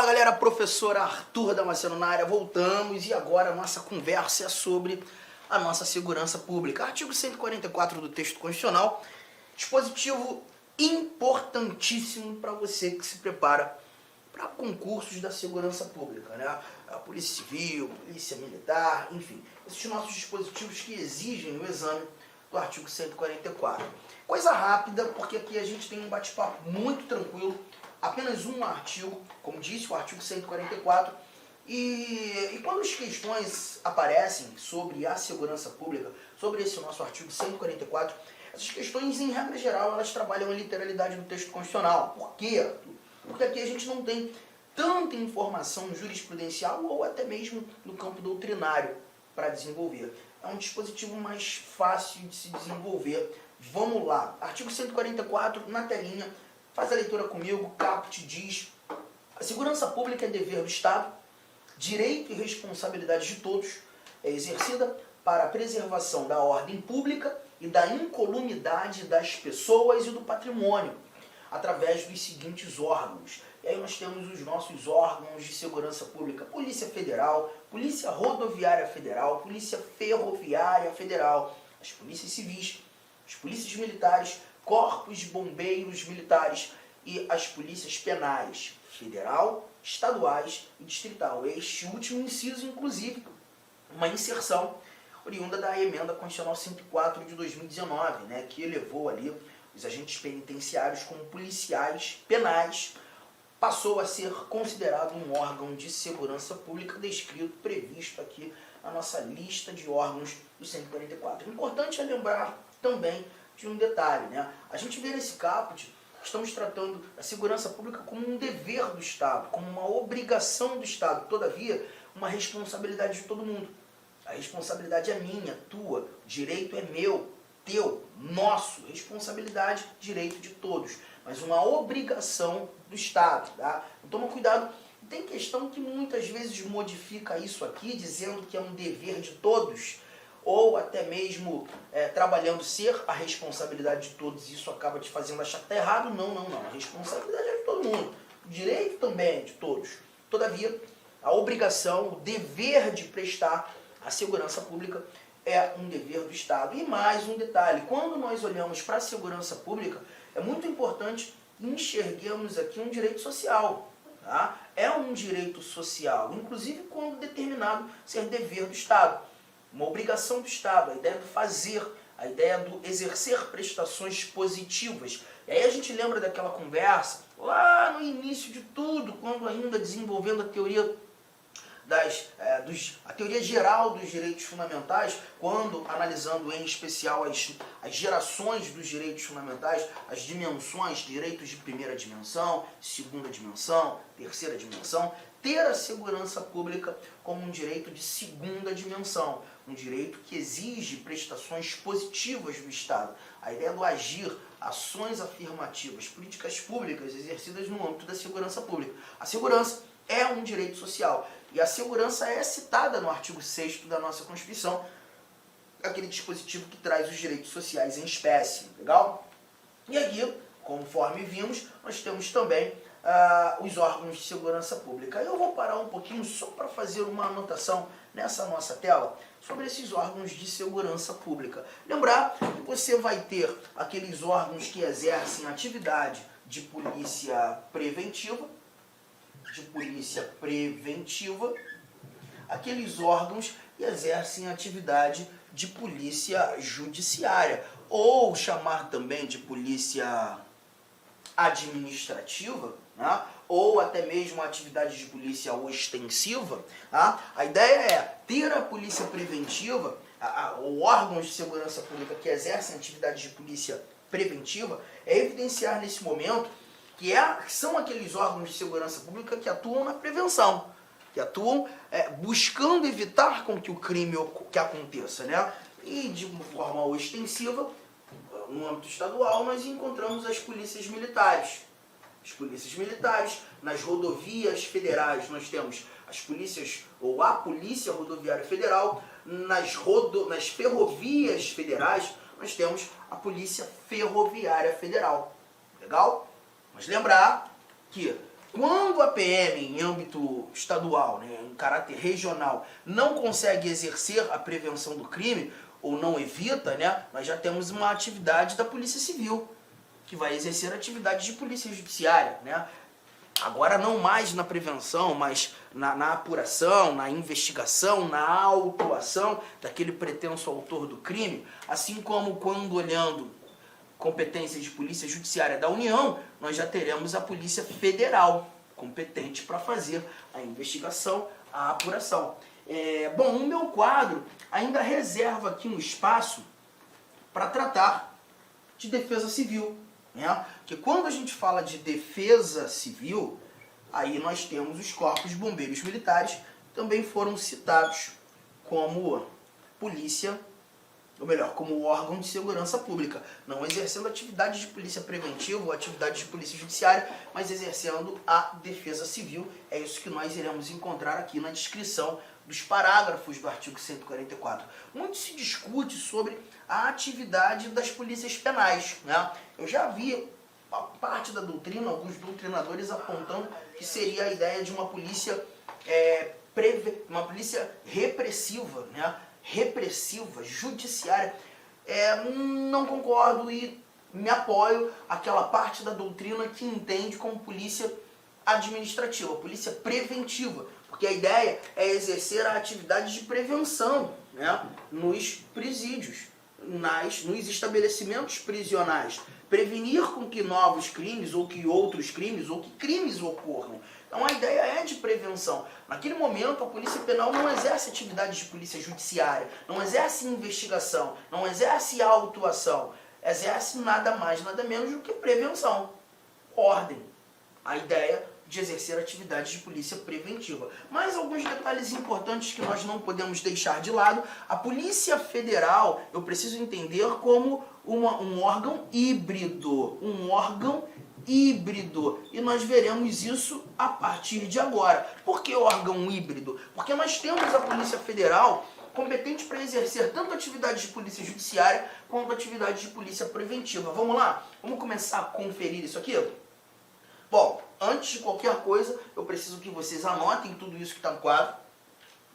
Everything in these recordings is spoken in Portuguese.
Fala galera, professor Arthur Damasceno na área, voltamos e agora a nossa conversa é sobre a nossa segurança pública. Artigo 144 do texto constitucional, dispositivo importantíssimo para você que se prepara para concursos da segurança pública, né? A Polícia Civil, Polícia Militar, enfim, esses nossos dispositivos que exigem o exame do artigo 144. Coisa rápida, porque aqui a gente tem um bate-papo muito tranquilo, apenas um artigo, como disse, o artigo 144, e quando as questões aparecem sobre a segurança pública, sobre esse nosso artigo 144, essas questões, em regra geral, elas trabalham a literalidade do texto constitucional. Por quê? Porque aqui a gente não tem tanta informação jurisprudencial ou até mesmo no campo doutrinário para desenvolver. É um dispositivo mais fácil de se desenvolver. Vamos lá. Artigo 144, na telinha, faz a leitura comigo. Caput diz: a segurança pública é dever do Estado, direito e responsabilidade de todos, é exercida para a preservação da ordem pública e da incolumidade das pessoas e do patrimônio, através dos seguintes órgãos. E aí nós temos os nossos órgãos de segurança pública: Polícia Federal, Polícia Rodoviária Federal, Polícia Ferroviária Federal, as polícias civis, as polícias militares, corpos de bombeiros militares e as polícias penais, federal, estaduais e distrital. Este último inciso, inclusive, uma inserção oriunda da emenda constitucional 104 de 2019, né, que elevou ali os agentes penitenciários como policiais penais, passou a ser considerado um órgão de segurança pública descrito, previsto aqui na nossa lista de órgãos do 144. Importante é lembrar também de um detalhe, né? A gente vê nesse caput, estamos tratando a segurança pública como um dever do Estado, como uma obrigação do Estado, todavia, uma responsabilidade de todo mundo. A responsabilidade é minha, tua, o direito é meu, teu, nosso, responsabilidade, direito de todos, mas uma obrigação do Estado, tá? Então toma cuidado, tem questão que muitas vezes modifica isso aqui, dizendo que é um dever de todos, ou até mesmo trabalhando ser a responsabilidade de todos, isso acaba te fazendo achar que está errado. Não, a responsabilidade é de todo mundo, o direito também é de todos. Todavia, a obrigação, o dever de prestar a segurança pública é um dever do Estado. E mais um detalhe, quando nós olhamos para a segurança pública, é muito importante enxerguemos aqui um direito social. Tá? É um direito social, inclusive quando determinado ser dever do Estado. Uma obrigação do Estado, a ideia do fazer, a ideia do exercer prestações positivas. E aí a gente lembra daquela conversa, lá no início de tudo, quando ainda desenvolvendo a teoria a teoria geral dos direitos fundamentais, quando analisando em especial as gerações dos direitos fundamentais, as dimensões, direitos de primeira dimensão, segunda dimensão, terceira dimensão, ter a segurança pública como um direito de segunda dimensão, um direito que exige prestações positivas do Estado. A ideia do agir, ações afirmativas, políticas públicas exercidas no âmbito da segurança pública. A segurança é um direito social e a segurança é citada no artigo 6º da nossa Constituição, aquele dispositivo que traz os direitos sociais em espécie, legal? E aqui, conforme vimos, nós temos também os órgãos de segurança pública. Eu vou parar um pouquinho só para fazer uma anotação nessa nossa tela sobre esses órgãos de segurança pública. Lembrar que você vai ter aqueles órgãos que exercem atividade de polícia preventiva, aqueles órgãos que exercem atividade de polícia judiciária, ou chamar também de polícia administrativa, né? Ou até mesmo atividade de polícia ostensiva. Tá? A ideia é ter a polícia preventiva, ou órgãos de segurança pública que exercem atividade de polícia preventiva, é evidenciar nesse momento que são aqueles órgãos de segurança pública que atuam na prevenção, que atuam buscando evitar com que o crime que aconteça, né? E de uma forma ostensiva, no âmbito estadual, nós encontramos as polícias militares. As polícias militares, nas rodovias federais, nós temos as polícias, ou a Polícia Rodoviária Federal, nas ferrovias federais, nós temos a Polícia Ferroviária Federal. Legal? Mas lembrar que Quando a PM, em âmbito estadual, né, em caráter regional, não consegue exercer a prevenção do crime, ou não evita, né, nós já temos uma atividade da Polícia Civil, que vai exercer atividade de polícia judiciária, né? Agora não mais na prevenção, mas na apuração, na investigação, na autuação daquele pretenso autor do crime, assim como quando olhando competências de polícia judiciária da União, nós já teremos a Polícia Federal, competente para fazer a investigação, a apuração. Bom, o meu quadro ainda reserva aqui um espaço para tratar de defesa civil, né? Porque quando a gente fala de defesa civil, aí nós temos os corpos de bombeiros militares, também foram citados como polícia, ou melhor, como órgão de segurança pública, não exercendo atividade de polícia preventiva ou atividade de polícia judiciária, mas exercendo a defesa civil. É isso que nós iremos encontrar aqui na descrição dos parágrafos do artigo 144. Muito se discute sobre a atividade das polícias penais, né? Eu já vi parte da doutrina, alguns doutrinadores apontando que seria a ideia de uma polícia, uma polícia repressiva, né? Repressiva, judiciária. Não concordo e me apoio àquela parte da doutrina que entende como polícia administrativa, polícia preventiva, porque a ideia é exercer a atividade de prevenção, né, nos presídios, nos estabelecimentos prisionais, prevenir com que novos crimes, ou que outros crimes, ou que crimes ocorram. Então a ideia é de prevenção. Naquele momento a polícia penal não exerce atividade de polícia judiciária, não exerce investigação, não exerce autuação, exerce nada mais, nada menos do que prevenção, ordem. A ideia de exercer atividade de polícia preventiva. Mas alguns detalhes importantes que nós não podemos deixar de lado. A Polícia Federal, eu preciso entender como um órgão híbrido. Um órgão híbrido. E nós veremos isso a partir de agora. Por que órgão híbrido? Porque nós temos a Polícia Federal competente para exercer tanto atividade de polícia judiciária quanto atividade de polícia preventiva. Vamos lá? Vamos começar a conferir isso aqui? Bom, antes de qualquer coisa, eu preciso que vocês anotem tudo isso que está no quadro.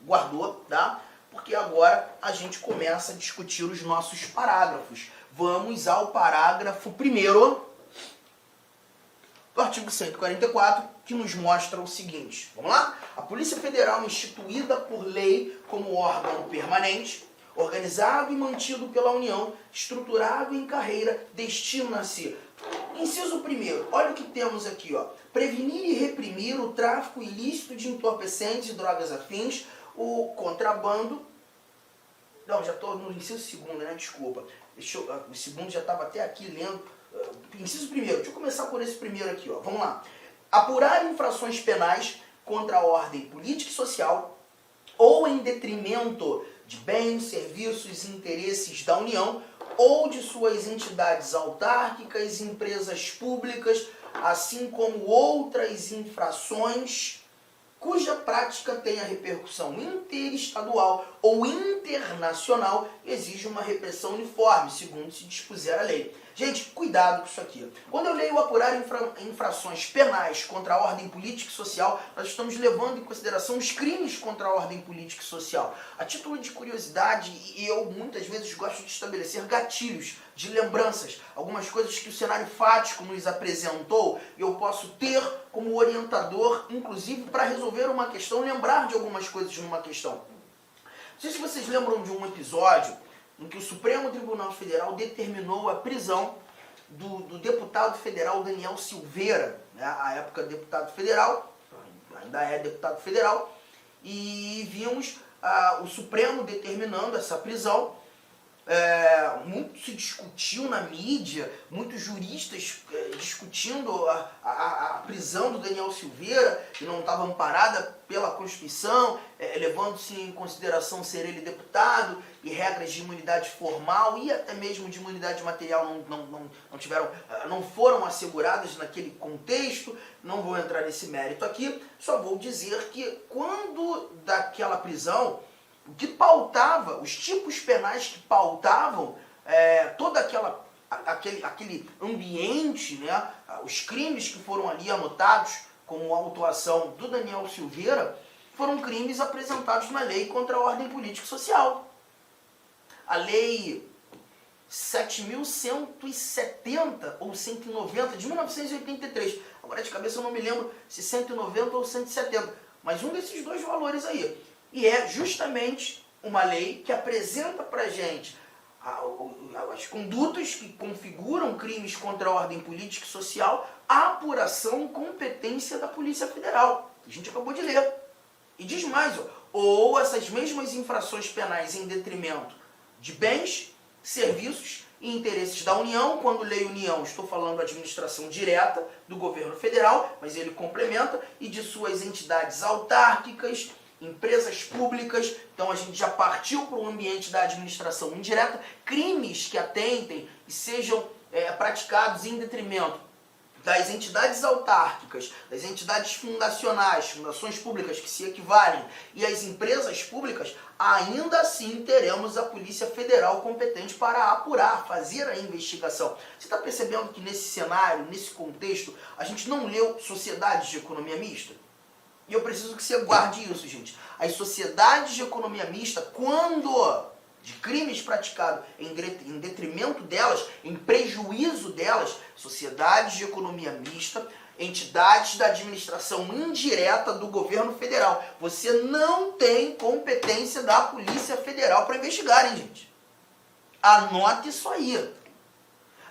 Guardou, tá? Porque agora a gente começa a discutir os nossos parágrafos. Vamos ao parágrafo 1º do artigo 144, que nos mostra o seguinte. Vamos lá? A Polícia Federal, instituída por lei como órgão permanente, organizado e mantido pela União, estruturado em carreira, destina-se... Inciso 1º, olha o que temos aqui, ó. Prevenir e reprimir o tráfico ilícito de entorpecentes e drogas afins, o contrabando... Não, já estou no inciso 2º, né? Desculpa. O segundo já estava até aqui lendo. Inciso 1º, deixa eu começar por esse primeiro aqui, ó. Vamos lá. Apurar infrações penais contra a ordem política e social ou em detrimento de bens, serviços e interesses da União ou de suas entidades autárquicas, empresas públicas, assim como outras infrações cuja prática tenha repercussão interestadual ou internacional, exige uma repressão uniforme, segundo se dispuser a lei. Gente, cuidado com isso aqui. Quando eu leio apurar infrações penais contra a ordem política e social, nós estamos levando em consideração os crimes contra a ordem política e social. A título de curiosidade, eu muitas vezes gosto de estabelecer gatilhos, de lembranças, algumas coisas que o cenário fático nos apresentou, eu posso ter como orientador, inclusive para resolver uma questão, lembrar de algumas coisas numa questão. Não sei se vocês lembram de um episódio em que o Supremo Tribunal Federal determinou a prisão do deputado federal Daniel Silveira, né? À época deputado federal, ainda é deputado federal, e vimos o Supremo determinando essa prisão. Muito se discutiu na mídia, muitos juristas discutindo a prisão do Daniel Silveira, que não estava amparada pela Constituição, levando-se em consideração ser ele deputado, e regras de imunidade formal e até mesmo de imunidade material não foram asseguradas naquele contexto. Não vou entrar nesse mérito aqui, só vou dizer que quando daquela prisão, o que pautava, os tipos penais que pautavam todo aquele ambiente, né, os crimes que foram ali anotados como a autuação do Daniel Silveira, foram crimes apresentados na lei contra a ordem política e social. A lei 7.170 ou 190 de 1983. Agora de cabeça eu não me lembro se 190 ou 170, mas um desses dois valores aí. E é justamente uma lei que apresenta pra gente as condutas que configuram crimes contra a ordem política e social, a apuração e competência da Polícia Federal. A gente acabou de ler. E diz mais, ou essas mesmas infrações penais em detrimento de bens, serviços e interesses da União. Quando leio União, estou falando da administração direta do governo federal, mas ele complementa, e de suas entidades autárquicas, empresas públicas. Então a gente já partiu para o ambiente da administração indireta. Crimes que atentem e sejam praticados em detrimento das entidades autárquicas, das entidades fundacionais, fundações públicas que se equivalem, e as empresas públicas, ainda assim teremos a Polícia Federal competente para apurar, fazer a investigação. Você está percebendo que nesse cenário, nesse contexto, a gente não leu sociedades de economia mista? E eu preciso que você guarde isso, gente. As sociedades de economia mista, quando de crimes praticados em detrimento delas, em prejuízo delas, sociedades de economia mista, entidades da administração indireta do governo federal. Você não tem competência da Polícia Federal para investigar, hein, gente? Anote isso aí.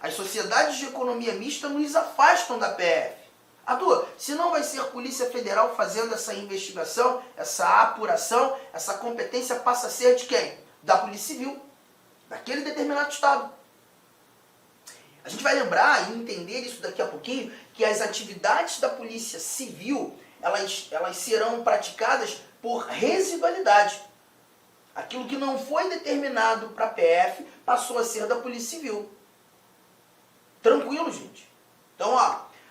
As sociedades de economia mista nos afastam da PF. Arthur, se não vai ser Polícia Federal fazendo essa investigação, essa apuração, essa competência passa a ser de quem? Da Polícia Civil, daquele determinado estado. A gente vai lembrar e entender isso daqui a pouquinho, que as atividades da Polícia Civil, elas serão praticadas por residualidade. Aquilo que não foi determinado para a PF passou a ser da Polícia Civil. Tranquilo, gente? Então,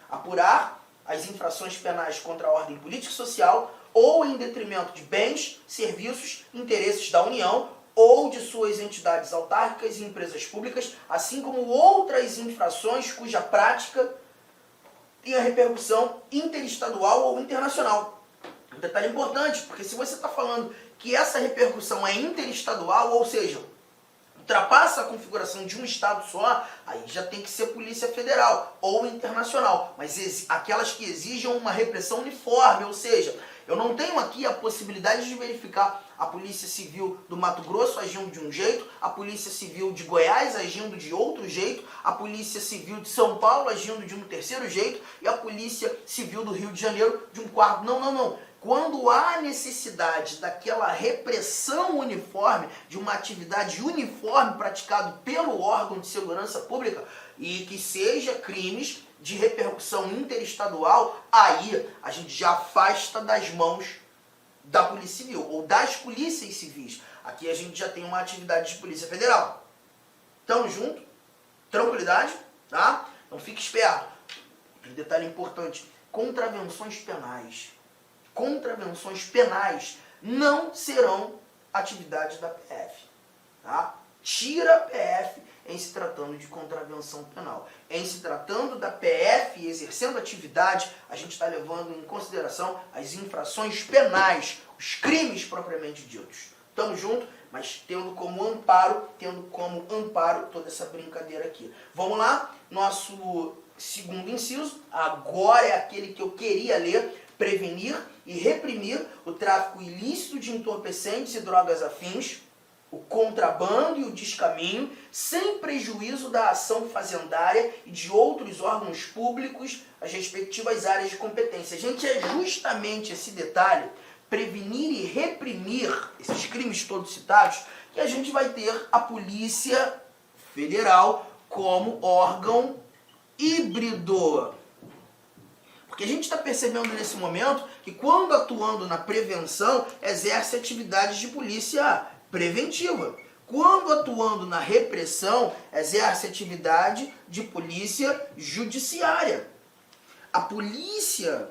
apurar as infrações penais contra a ordem política e social, ou em detrimento de bens, serviços, interesses da União, ou de suas entidades autárquicas e empresas públicas, assim como outras infrações cuja prática tem a repercussão interestadual ou internacional. Um detalhe importante, porque se você está falando que essa repercussão é interestadual, ou seja, ultrapassa a configuração de um estado só, aí já tem que ser Polícia Federal ou internacional, mas aquelas que exijam uma repressão uniforme, ou seja, eu não tenho aqui a possibilidade de verificar a Polícia Civil do Mato Grosso agindo de um jeito, a Polícia Civil de Goiás agindo de outro jeito, a Polícia Civil de São Paulo agindo de um terceiro jeito e a Polícia Civil do Rio de Janeiro de um quarto. Não. Quando há necessidade daquela repressão uniforme, de uma atividade uniforme praticada pelo órgão de segurança pública e que seja crimes de repercussão interestadual, aí a gente já afasta das mãos da Polícia Civil ou das polícias civis. Aqui a gente já tem uma atividade de Polícia Federal. Tamo junto? Tranquilidade? Tá? Então fique esperto. Um detalhe importante: contravenções penais. Contravenções penais não serão atividade da PF. Tá? Tira a PF em se tratando de contravenção penal. Em se tratando da PF exercendo atividade, a gente está levando em consideração as infrações penais, os crimes propriamente ditos. Tamo junto, mas tendo como amparo toda essa brincadeira aqui. Vamos lá, nosso segundo inciso, agora é aquele que eu queria ler: prevenir e reprimir o tráfico ilícito de entorpecentes e drogas afins, o contrabando e o descaminho, sem prejuízo da ação fazendária e de outros órgãos públicos, as respectivas áreas de competência. Gente, é justamente esse detalhe, prevenir e reprimir esses crimes todos citados, que a gente vai ter a Polícia Federal como órgão híbrido. Porque a gente está percebendo nesse momento que quando atuando na prevenção, exerce atividades de polícia preventiva. Quando atuando na repressão, exerce atividade de polícia judiciária. A Polícia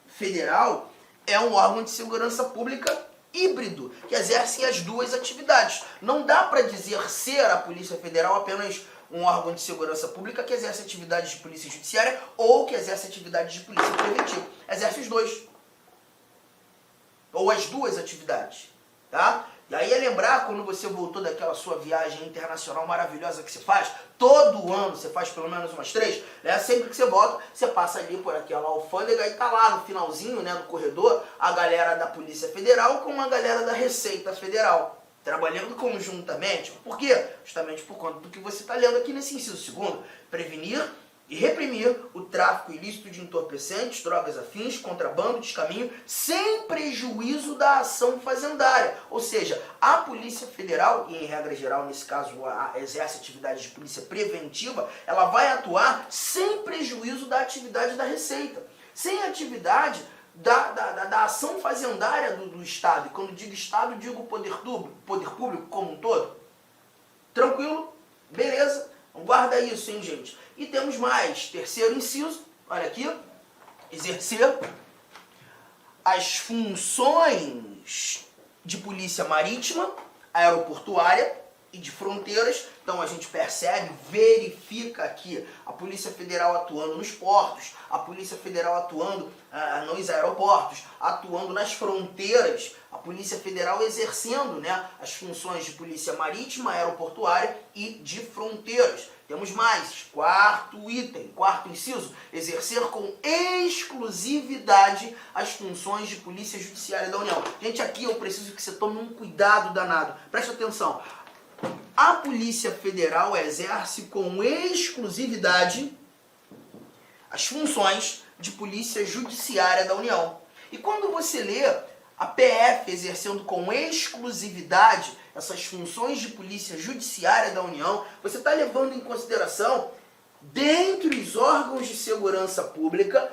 Federal é um órgão de segurança pública híbrido, que exerce as duas atividades. Não dá para dizer ser a Polícia Federal apenas um órgão de segurança pública que exerce atividades de polícia judiciária ou que exerce atividades de polícia preventiva. Exerce os dois. Ou as duas atividades, tá? E aí é lembrar, quando você voltou daquela sua viagem internacional maravilhosa que você faz, todo ano você faz pelo menos umas 3, né? Sempre que você volta, você passa ali por aquela alfândega e tá lá no finalzinho, né, do corredor, a galera da Polícia Federal com a galera da Receita Federal, trabalhando conjuntamente. Por quê? Justamente por conta do que você está lendo aqui nesse inciso segundo. Prevenir e reprimir o tráfico ilícito de entorpecentes, drogas afins, contrabando, descaminho, sem prejuízo da ação fazendária. Ou seja, a Polícia Federal, e em regra geral, nesse caso, exerce atividade de polícia preventiva, ela vai atuar sem prejuízo da atividade da Receita, sem atividade da ação fazendária do Estado. E quando digo Estado, digo poder público como um todo. Tranquilo? Beleza? Guarda isso, hein, gente? E temos mais. Terceiro inciso, olha aqui. Exercer as funções de polícia marítima, aeroportuária e de fronteiras. Então a gente percebe, verifica aqui a Polícia Federal atuando nos portos, a Polícia Federal atuando nos aeroportos, atuando nas fronteiras, a Polícia Federal exercendo, né, as funções de polícia marítima, aeroportuária e de fronteiras. Temos mais, quarto item, quarto inciso, exercer com exclusividade as funções de polícia judiciária da União. Gente, aqui eu preciso que você tome um cuidado danado. Preste atenção. A Polícia Federal exerce com exclusividade as funções de polícia judiciária da União. E quando você lê a PF exercendo com exclusividade essas funções de polícia judiciária da União, você está levando em consideração, dentre os órgãos de segurança pública,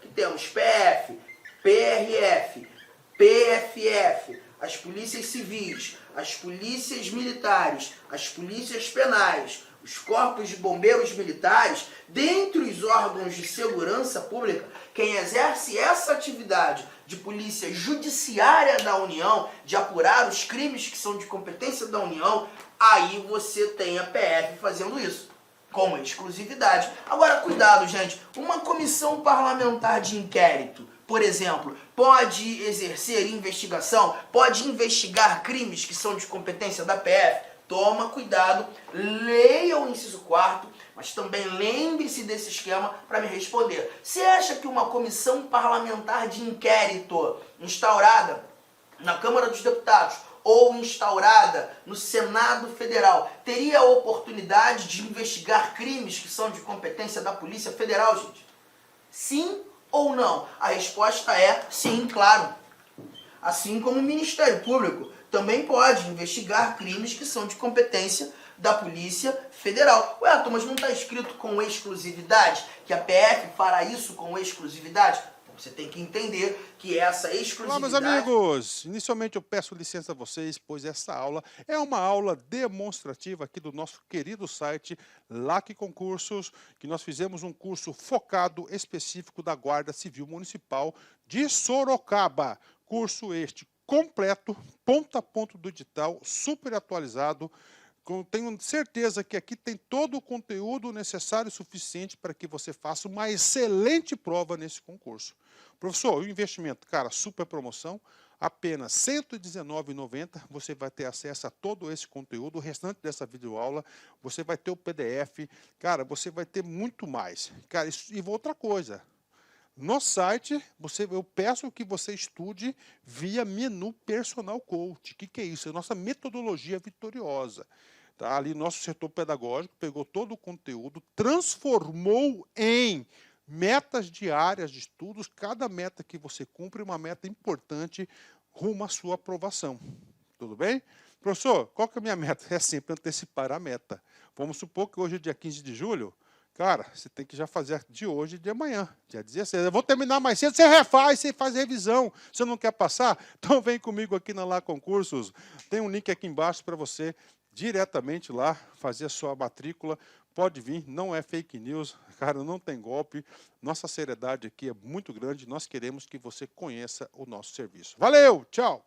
que temos PF, PRF, PFF, as polícias civis, as polícias militares, as polícias penais, os corpos de bombeiros militares, dentre os órgãos de segurança pública, quem exerce essa atividade de polícia judiciária da União, de apurar os crimes que são de competência da União, aí você tem a PF fazendo isso, com exclusividade. Agora, cuidado, gente, uma comissão parlamentar de inquérito, por exemplo, pode exercer investigação, pode investigar crimes que são de competência da PF? Toma cuidado, leia o inciso 4º, mas também lembre-se desse esquema para me responder. Você acha que uma comissão parlamentar de inquérito instaurada na Câmara dos Deputados ou instaurada no Senado Federal teria a oportunidade de investigar crimes que são de competência da Polícia Federal, gente? Sim ou não? A resposta é sim, claro. Assim como o Ministério Público também pode investigar crimes que são de competência da Polícia Federal. Ué, Arthur, mas não está escrito com exclusividade? Que a PF fará isso com exclusividade? Então você tem que entender que essa exclusividade... Olá, meus amigos! Inicialmente eu peço licença a vocês, pois essa aula é uma aula demonstrativa aqui do nosso querido site LAC Concursos, que nós fizemos um curso focado específico da Guarda Civil Municipal de Sorocaba. Curso este completo, ponto a ponto do edital, super atualizado. Tenho certeza que aqui tem todo o conteúdo necessário e suficiente para que você faça uma excelente prova nesse concurso. Professor, o investimento, cara, super promoção, apenas R$ 119,90, você vai ter acesso a todo esse conteúdo, o restante dessa videoaula, você vai ter o PDF, cara, você vai ter muito mais. Cara, e outra coisa, no site, eu peço que você estude via menu Personal Coach. O que é isso? É a nossa metodologia vitoriosa. Tá? Ali, nosso setor pedagógico pegou todo o conteúdo, transformou em metas diárias de estudos. Cada meta que você cumpre é uma meta importante rumo à sua aprovação. Tudo bem? Professor, qual que é a minha meta? É sempre antecipar a meta. Vamos supor que hoje é dia 15 de julho. Cara, você tem que já fazer de hoje e de amanhã, dia 16. Eu vou terminar mais cedo, você refaz, você faz revisão. Você não quer passar? Então vem comigo aqui na LAC Concursos. Tem um link aqui embaixo para você diretamente lá fazer a sua matrícula. Pode vir, não é fake news, cara, não tem golpe. Nossa seriedade aqui é muito grande. Nós queremos que você conheça o nosso serviço. Valeu, tchau!